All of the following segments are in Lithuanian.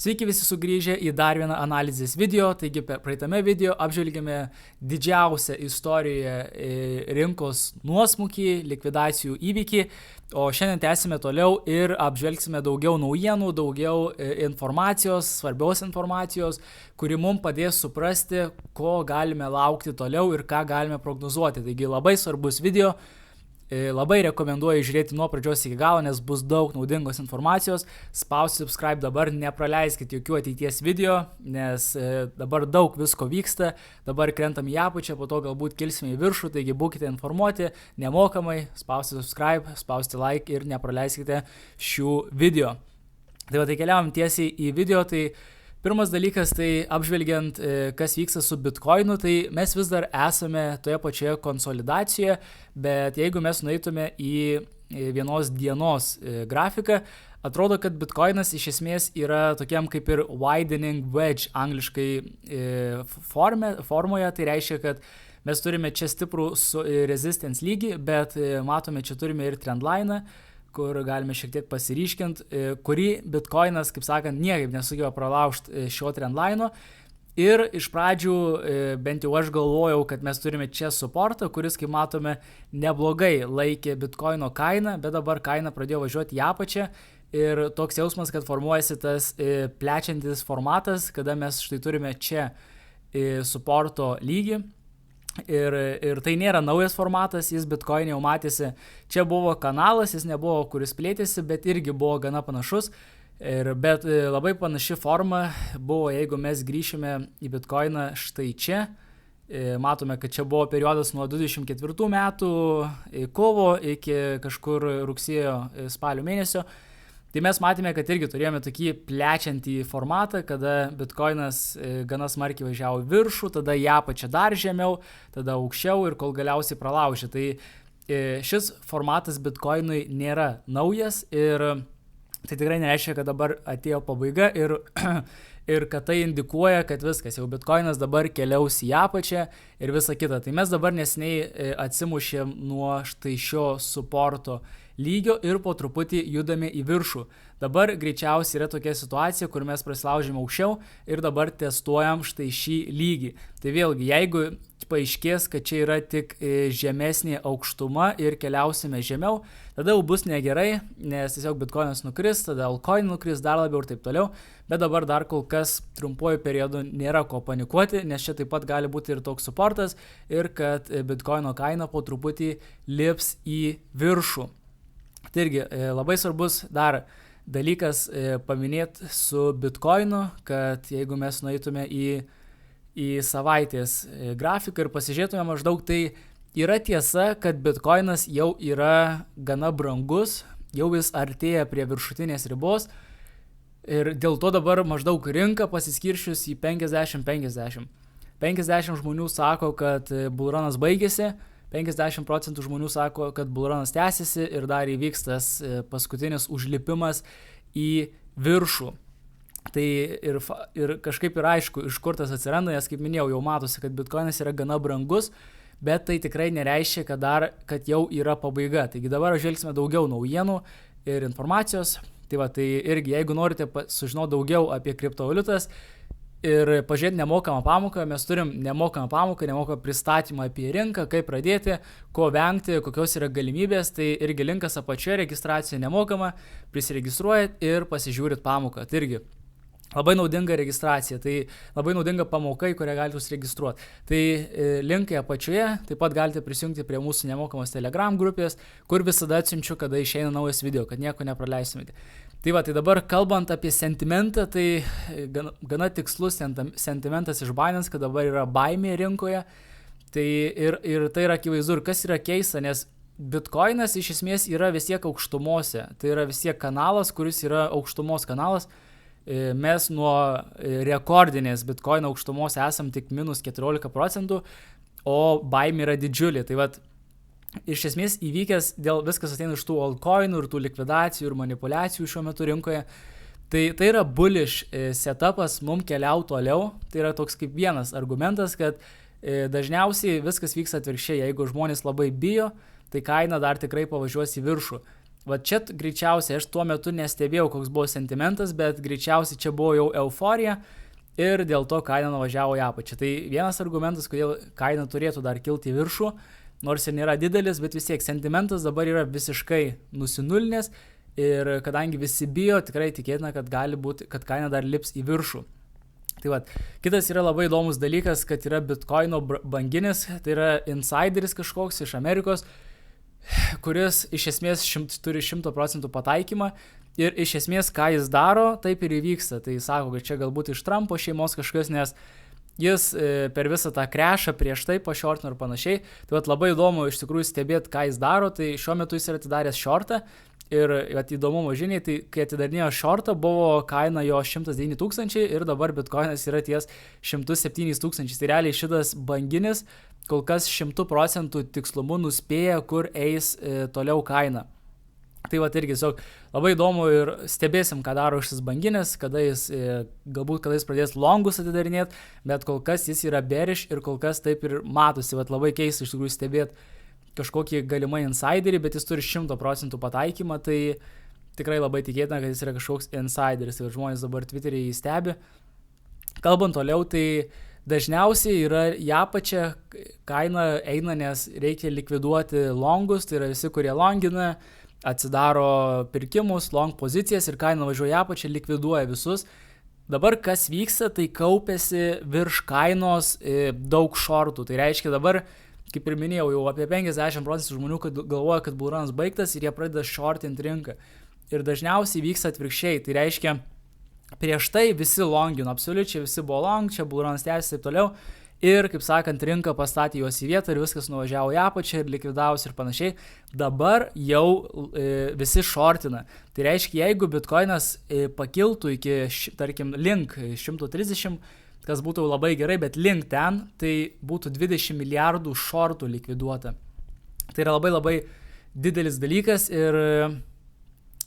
Sveiki visi sugrįžę į dar vieną analizės video, taigi praeitame video apžvelgėme didžiausią istorijoje rinkos nuosmukį, likvidacijų įvykį, o šiandien tęsime toliau ir apžvelgsime daugiau naujienų, daugiau informacijos, svarbios informacijos, kuri mums padės suprasti, ko galime laukti toliau ir ką galime prognozuoti. Taigi labai svarbus video. Labai rekomenduoju žiūrėti nuo pradžios iki galo, nes bus daug naudingos informacijos. Spauskite subscribe dabar, nepraleiskite jokių ateities video, nes dabar daug visko vyksta. Dabar krentam į apačią, po to galbūt kilsime į viršų, taigi būkite informuoti nemokamai. Spauskite subscribe, spauskite like ir nepraleiskite šių video. Tai keliavom tiesiai į video. Tai pirmas dalykas, tai apžvelgiant, kas vyksta su Bitcoinu, tai mes vis dar esame toje pačioje konsolidacijoje, bet jeigu mes nueitume į vienos dienos grafiką, atrodo, kad Bitcoinas iš esmės yra tokiam kaip ir widening wedge angliškai formoje, tai reiškia, kad mes turime čia stiprų resistance lygį, bet matome, čia turime ir trendline'ą, kur galime šiek tiek pasiryškinti, kurį Bitcoinas, kaip sakant, niekaip nesugeba pralaužti šio trendline'o. Ir iš pradžių, bent jau aš galvojau, kad mes turime čia supportą, kuris, kaip matome, neblogai laikė Bitcoino kainą, bet dabar kaina pradėjo važiuoti į apačią. Ir toks jausmas, kad formuojasi tas plečiantis formatas, kada mes štai turime čia supporto lygį. Ir tai nėra naujas formatas, jis Bitcoin jau matėsi, čia buvo kanalas, jis nebuvo, kuris plėtėsi, bet irgi buvo gana panašus, bet labai panaši forma buvo, jeigu mes grįšime į Bitcoiną štai čia, matome, kad čia buvo periodas nuo 24 metų kovo iki kažkur rugsėjo spalio mėnesio. Tai mes matėme, kad irgi turėjome tokį plečiantį formatą, kada Bitcoinas gana smarkiai važiavo viršų, tada į apačią dar žemiau, tada aukščiau ir kol galiausiai pralaužė. Tai šis formatas Bitcoinui nėra naujas ir tai tikrai nereiškia, kad dabar atėjo pabaiga ir kad tai indikuoja, kad viskas, jau Bitcoinas dabar keliaus į apačią ir visa kita. Tai mes dabar neseniai atsimušėm nuo štai šio supporto lygio ir po truputį judame į viršų. Dabar greičiausiai yra tokia situacija, kur mes prasilaužėme aukščiau ir dabar testuojam štai šį lygį. Tai vėlgi, jeigu paaiškės, kad čia yra tik žemesnė aukštuma ir keliausime žemiau, tada jau bus negerai, nes tiesiog Bitcoinas nukris, tada altcoin nukris dar labiau ir taip toliau, bet dabar dar kol kas trumpuoju periodu nėra ko panikuoti, nes čia taip pat gali būti ir toks supportas ir kad Bitcoino kaina po truputį lips į viršų. Tai irgi labai svarbus dar dalykas paminėti su Bitcoinu, kad jeigu mes nueitume į savaitės grafiką ir pasižiūrėtume maždaug, tai yra tiesa, kad Bitcoinas jau yra gana brangus, jau jis artėja prie viršutinės ribos ir dėl to dabar maždaug rinka pasiskiršius į 50-50. 50 žmonių sako, kad bullrunas baigėsi, 50% žmonių sako, kad bullrunas tęsiasi ir dar įvyks tas paskutinis užlipimas į viršų. Tai ir kažkaip yra aišku, iš kur tas atsiranda, nes kaip minėjau, jau matosi, kad Bitcoinas yra gana brangus, bet tai tikrai nereiškia, kad jau yra pabaiga. Taigi dabar žvelgsime daugiau naujienų ir informacijos. Tai irgi, jeigu norite sužinoti daugiau apie kriptovaliutas, ir pažiūrėti nemokamą pamoką, mes turim nemokamą pamoką, nemokamą pristatymą apie rinką, kaip pradėti, ko vengti, kokios yra galimybės, tai irgi linkas apačioje, registracija nemokama, prisiregistruojat ir pasižiūrit pamoką. Tai irgi labai naudinga registracija, tai labai naudinga pamoka, į kurią galite užsiregistruoti. Tai linkai apačioje, taip pat galite prisijungti prie mūsų nemokamos Telegram grupės, kur visada atsiunčiu, kada išeina naujas video, kad nieko nepraleistumėte. Tai dabar kalbant apie sentimentą, tai gana tikslus sentimentas iš Binance, kad dabar yra baimė rinkoje. Tai ir tai yra akivaizdu. Ir kas yra keista, nes Bitcoinas iš esmės yra vis tiek aukštumose. Tai yra vis tiek kanalas, kuris yra aukštumos kanalas. Mes nuo rekordinės Bitcoino aukštumos esam tik minus 14%, o baimė yra didžiulė. Tai iš esmės įvykęs dėl viskas ateina iš tų altcoinų ir tų likvidacijų ir manipulacijų šiuo metu rinkoje. Tai yra bullish setupas mums keliauti toliau. Tai yra toks kaip vienas argumentas, kad dažniausiai viskas vyksta atvirkščiai. Jeigu žmonės labai bijo, tai kaina dar tikrai pavažiuos į viršų. Va čia greičiausiai, aš tuo metu nestebėjau, koks buvo sentimentas, bet greičiausiai čia buvo jau euforija ir dėl to kaina nuvažiavo į apačią. Tai vienas argumentas, kodėl kaina turėtų dar kilti į viršų, nors ir nėra didelis, bet vis tiek sentimentas dabar yra visiškai nusinulinės ir kadangi visi bijo, tikrai tikėtina, kad gali būti, kad kaina dar lips į viršų. Tai va, kitas yra labai įdomus dalykas, kad yra Bitcoino banginis, tai yra insideris kažkoks iš Amerikos, kuris iš esmės turi 100% pataikymą ir iš esmės ką jis daro, taip ir įvyksta. Tai sako, kad čia galbūt iš Trumpo šeimos kažkas, nes jis per visą tą krešą prieš tai pašortino ir panašiai. Tai vat, labai įdomu iš tikrųjų stebėti, ką jis daro. Tai šiuo metu jis yra atidaręs šortą ir vat, įdomumo žiniai, tai kai atidarinėjo šortą, buvo kaina jo 109 000 ir dabar Bitcoinas yra ties 107 000. Tai realiai šitas banginis kol kas 100% tikslumu nuspėja, kur eis toliau kaina. Tai va irgi tiesiog labai įdomu ir stebėsim, ką daro šis banginis, galbūt kada jis pradės longus atidarinėti, bet kol kas jis yra bearish ir kol kas taip ir matosi, va labai keista iš tikrųjų stebėti kažkokį galimai insiderį, bet jis turi 100% pataikymą, tai tikrai labai tikėtina, kad jis yra kažkoks insideris ir žmonės dabar Twitter'e jį stebi. Kalbant toliau, tai dažniausiai yra į apačią kaina eina, nes reikia likviduoti longus, tai yra visi, kurie longina, atsidaro pirkimus, long pozicijas ir kaina važiuoja į apačią, likviduoja visus. Dabar kas vyksta, tai kaupėsi virš kainos daug shortų, tai reiškia dabar, kaip ir minėjau, jau apie 50% žmonių galvoja, kad bullrunas baigtas ir jie pradeda shortinti rinką. Ir dažniausiai vyksta atvirkščiai, tai reiškia, prieš tai visi longino, absoliučiai visi buvo long, čia bullrunas tęsiasi ir taip toliau. Ir, kaip sakant, rinka pastatė juos į vietą ir viskas nuvažiavo į apačią ir likvidavus ir panašiai. Dabar jau visi shortina. Tai reiškia, jeigu Bitcoinas pakiltų iki, tarkim, link 130, kas būtų labai gerai, bet link ten, tai būtų 20 milijardų shortų likviduota. Tai yra labai labai didelis dalykas ir,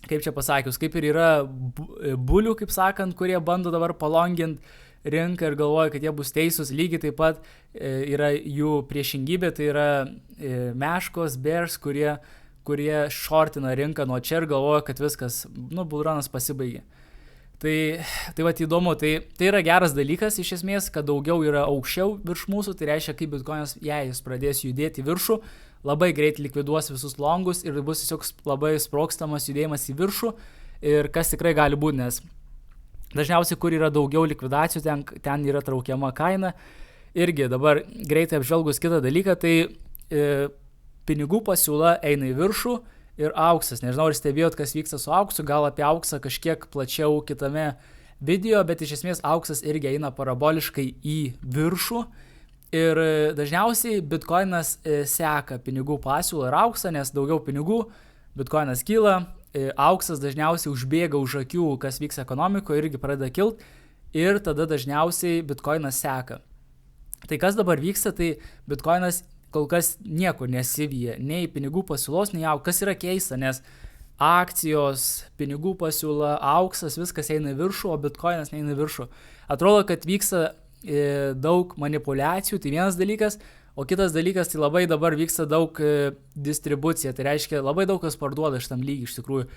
kaip čia pasakius, kaip ir yra bulių, kaip sakant, kurie bando dabar palonginti rinką ir galvoja, kad jie bus teisūs, lygiai taip pat yra jų priešingybė, tai yra meškos, bears, kurie shortina rinką nuo čia ir galvoja, kad viskas, bullrunas pasibaigė. Tai vat įdomu, tai yra geras dalykas iš esmės, kad daugiau yra aukščiau virš mūsų, tai reiškia, kaip Bitcoinas, jei jis pradės judėti į viršų, labai greit likviduos visus longus ir bus tiesiog labai sprogstamas judėjimas į viršų ir kas tikrai gali būti, nes dažniausiai, kur yra daugiau likvidacijų, ten yra traukiama kaina. Irgi dabar greitai apžvelgus kitą dalyką, tai pinigų pasiūla eina į viršų ir auksas. Nežinau, ar stebėjot, kas vyksta su auksu, gal apie auksą kažkiek plačiau kitame video, bet iš esmės auksas irgi eina paraboliškai į viršų. Ir dažniausiai Bitcoinas seka pinigų pasiūlą ir auksą, nes daugiau pinigų, Bitcoinas kyla, auksas dažniausiai užbėga už akių, kas vyks ekonomikoje, irgi pradeda kilt ir tada dažniausiai Bitcoinas seka. Tai kas dabar vyksta, tai Bitcoinas kol kas niekur nesivyja, nei pinigų pasiūlos, nei auksas, kas yra keista, nes akcijos, pinigų pasiūla, auksas, viskas eina į viršų, o Bitcoinas neina į viršų. Atrodo, kad vyksta daug manipulacijų, tai vienas dalykas, o kitas dalykas, tai labai dabar vyksta daug distribucija, tai reiškia labai daug kas parduoda šitam lygiui iš tikrųjų.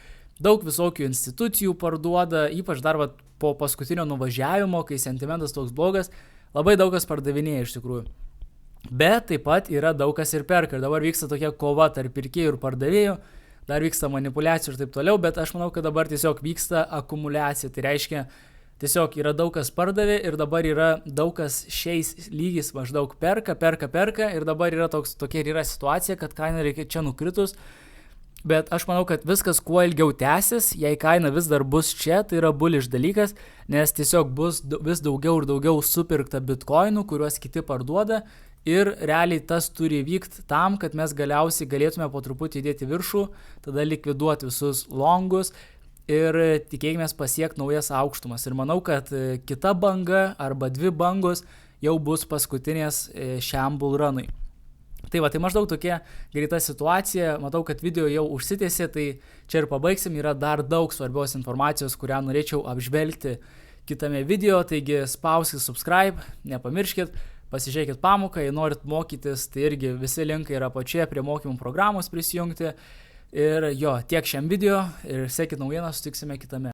Daug visokių institucijų parduoda, ypač dar po paskutinio nuvažiavimo, kai sentimentas toks blogas, labai daug kas pardavinėja iš tikrųjų. Bet taip pat yra daug kas ir perka ir dabar vyksta tokia kova tarp pirkėjų ir pardavėjų, dar vyksta manipulacijų ir taip toliau, bet aš manau, kad dabar tiesiog vyksta akumuliacija, tai reiškia, tiesiog yra daug kas pardavė ir dabar yra daug kas šiais lygis maždaug perka ir dabar yra tokia ir yra situacija, kad kaina reikia čia nukritus, bet aš manau, kad viskas kuo ilgiau tęsis, jei kaina vis dar bus čia, tai yra bullish dalykas, nes tiesiog bus vis daugiau ir daugiau supirkta bitcoinų, kuriuos kiti parduoda ir realiai tas turi vykti tam, kad mes galiausiai galėtume po truputį įdėti viršų, tada likviduoti visus longus, ir tikėkime pasiekti naujas aukštumas. Ir manau, kad kita banga arba dvi bangos jau bus paskutinės šiam bullrunui. Tai va, tai maždaug tokia greita situacija. Matau, kad video jau užsitęsė, tai čia ir pabaigsim. Yra dar daug svarbios informacijos, kurią norėčiau apžvelgti kitame video. Taigi spauskit subscribe, nepamirškit, pasižiūrėkit pamoką, jei norit mokytis, tai irgi visi linkai yra apačioje prie mokymų programos prisijungti. Ir jo, tiek šiam video ir sekit naujieną, sutiksime kitame.